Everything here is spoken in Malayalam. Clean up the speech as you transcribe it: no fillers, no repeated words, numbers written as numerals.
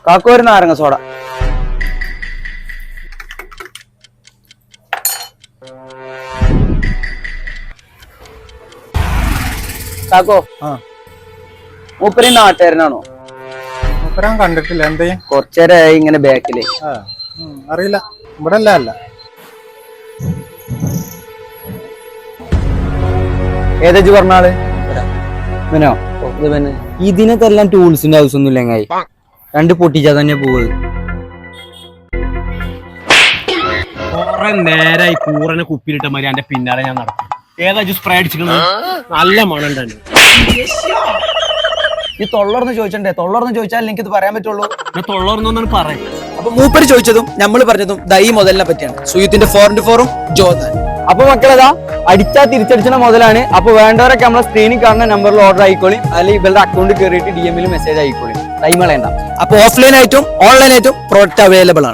കാക്കു ഒരു നാരങ്ങ സോഡ. കാക്കോ മൂപ്പര് നാട്ടുകാരനാണോ? മൂപ്പരാൻ കണ്ടിട്ടില്ല. എന്തേ? കൊറച്ചേരായി ഇങ്ങനെ ബാക്കില്. അറിയില്ല, ഇവിടെ അല്ല. ഏതേജ് പറഞ്ഞാള്? ഇതിനൊക്കെ എല്ലാം ടൂൾസിന്റെ ആവശ്യമൊന്നും ഇല്ലെങ്കിൽ 2 പൊട്ടിച്ചാ തന്നെ പോവുക. കുറെ നേരായി കൂറനെ കുപ്പിയിലിട്ട മാതിരി എന്റെ പിന്നാലെ ഞാൻ നടക്കും. ഏതാ സ്പ്രേ അടിച്ചിരിക്കുന്നത്? നല്ല മണം തന്നെ. ഈ തൊള്ളർന്ന് ചോദിച്ചണ്ടേ? തൊള്ളർന്ന് ചോദിച്ചാൽ എനിക്കിത് പറയാൻ പറ്റുള്ളൂ. ഞാൻ തൊള്ളർന്നൊന്നും പറയാം. അപ്പൊ മൂപ്പര് ചോദിച്ചതും നമ്മൾ പറഞ്ഞതും ഈ മുതലിനെ പറ്റിയാണ്. സുയുത്തിന്റെ 4x4 ജോദാൻ. അപ്പൊ മക്കളേതാ അടിച്ചാ തിരിച്ചടിച്ച മുതലാണ്. അപ്പൊ വേണ്ടവരൊക്കെ നമ്മളെ സ്ക്രീനിൽ കാണുന്ന നമ്പറിൽ ഓർഡർ ആയിക്കോളി, അല്ലെങ്കിൽ ഇവരുടെ അക്കൗണ്ട് കയറിയിട്ട് DM മെസ്സേജ് ആയിക്കോളി. ടൈം കളയണ്ട. അപ്പൊ ഓഫ്ലൈൻ ആയിട്ടും ഓൺലൈൻ ആയിട്ടും പ്രോഡക്റ്റ് അവൈലബിൾ ആണ്.